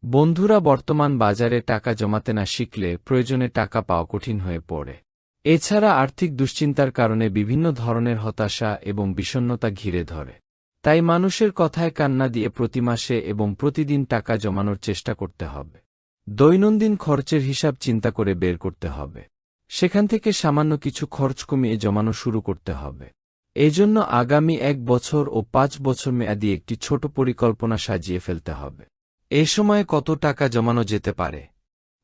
বন্ধুরা, বর্তমান বাজারে টাকা জমাতে না শিখলে প্রয়োজনে টাকা পাওয়া কঠিন হয়ে পড়ে। এছাড়া আর্থিক দুশ্চিন্তার কারণে বিভিন্ন ধরনের হতাশা এবং বিষণ্ণতা ঘিরে ধরে। তাই মানুষের কথায় কান্না দিয়ে প্রতি মাসে এবং প্রতিদিন টাকা জমানোর চেষ্টা করতে হবে। দৈনন্দিন খরচের হিসাব চিন্তা করে বের করতে হবে। সেখান থেকে সামান্য কিছু খরচ কমিয়ে জমানো শুরু করতে হবে। এজন্য আগামী 1 বছর ও 5 বছর মেয়াদী একটি ছোট পরিকল্পনা সাজিয়ে ফেলতে হবে। এ সময়ে কত টাকা জমানো যেতে পারে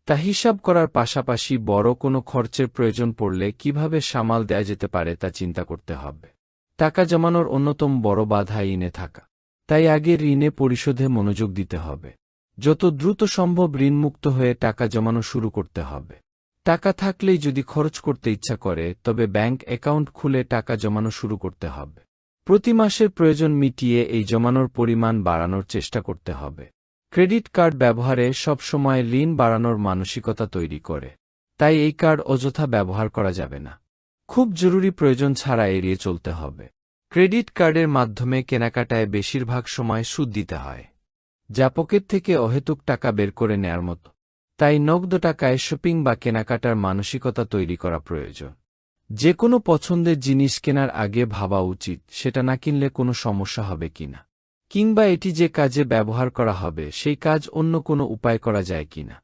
তা হিসাব করার পাশাপাশি বড় কোনো খরচের প্রয়োজন পড়লে কিভাবে সামাল দেয়া যেতে পারে তা চিন্তা করতে হবে। টাকা জমানোর অন্যতম বড় বাধা ঋণে থাকা। তাই আগে ঋণে পরিশোধে মনোযোগ দিতে হবে। যত দ্রুত সম্ভব ঋণমুক্ত হয়ে টাকা জমানো শুরু করতে হবে। টাকা থাকলেই যদি খরচ করতে ইচ্ছা করে তবে ব্যাংক অ্যাকাউন্ট খুলে টাকা জমানো শুরু করতে হবে। প্রতি মাসের প্রয়োজন মিটিয়ে এই জমানোর পরিমাণ বাড়ানোর চেষ্টা করতে হবে। ক্রেডিট কার্ড ব্যবহারে সবসময় ঋণ বাড়ানোর মানসিকতা তৈরি করে। তাই এই কার্ড অযথা ব্যবহার করা যাবে না। খুব জরুরি প্রয়োজন ছাড়া এড়িয়ে চলতে হবে। ক্রেডিট কার্ডের মাধ্যমে কেনাকাটায় বেশিরভাগ সময় সুদ দিতে হয়, যা পকেট থেকে অহেতুক টাকা বের করে নেয়ার মতো। তাই নগদ টাকায় শপিং বা কেনাকাটার মানসিকতা তৈরি করা প্রয়োজন। যে কোনো পছন্দের জিনিস কেনার আগে ভাবা উচিত সেটা না কিনলে কোনো সমস্যা হবে কিনা, কিংবা এটি যে কাজে ব্যবহার করা হবে সেই কাজ অন্য কোনো উপায় করা যায় কিনা।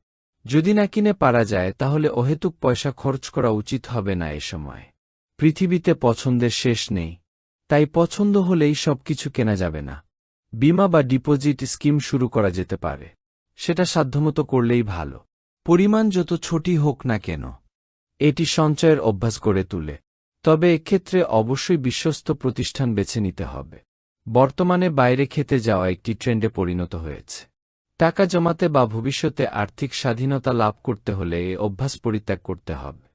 যদি না কিনে পারা যায় তাহলে অহেতুক পয়সা খরচ করা উচিত হবে না। এ সময় পৃথিবীতে পছন্দের শেষ নেই, তাই পছন্দ হলেই সবকিছু কেনা যাবে না। বীমা বা ডিপোজিট স্কিম শুরু করা যেতে পারে, সেটা সাধ্যমতো করলেই ভালো। পরিমাণ যত ছোটই হোক না কেন, এটি সঞ্চয়ের অভ্যাস গড়ে তুলে। তবে এক্ষেত্রে অবশ্যই বিশ্বস্ত প্রতিষ্ঠান বেছে নিতে হবে। বর্তমানে বাইরে খেতে যাওয়া একটি ট্রেন্ডে পরিণত হয়েছে। টাকা জমাতে বা ভবিষ্যতে আর্থিক স্বাধীনতা লাভ করতে হলে এই অভ্যাস পরিত্যাগ করতে হবে।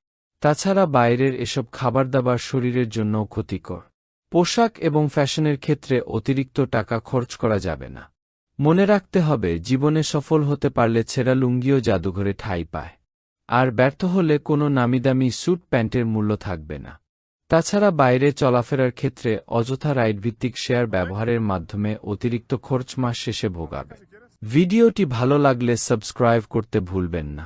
তাছাড়া বাইরের এসব খাবারদাবার শরীরের জন্যও ক্ষতিকর। পোশাক এবং ফ্যাশনের ক্ষেত্রে অতিরিক্ত টাকা খরচ করা যাবে না। মনে রাখতে হবে, জীবনে সফল হতে পারলে ছেঁড়া লুঙ্গিও জাদুঘরে ঠাঁই পায়, আর ব্যর্থ হলে কোনো নামিদামি স্যুট প্যান্টের মূল্য থাকবে না। তাছাড়া বাইরে চলাফেরার ক্ষেত্রে অযথা রাইডভিত্তিক শেয়ার ব্যবহারের মাধ্যমে অতিরিক্ত খরচ মাস শেষে ভোগাবে। ভিডিওটি ভালো লাগলে সাবস্ক্রাইব করতে ভুলবেন না।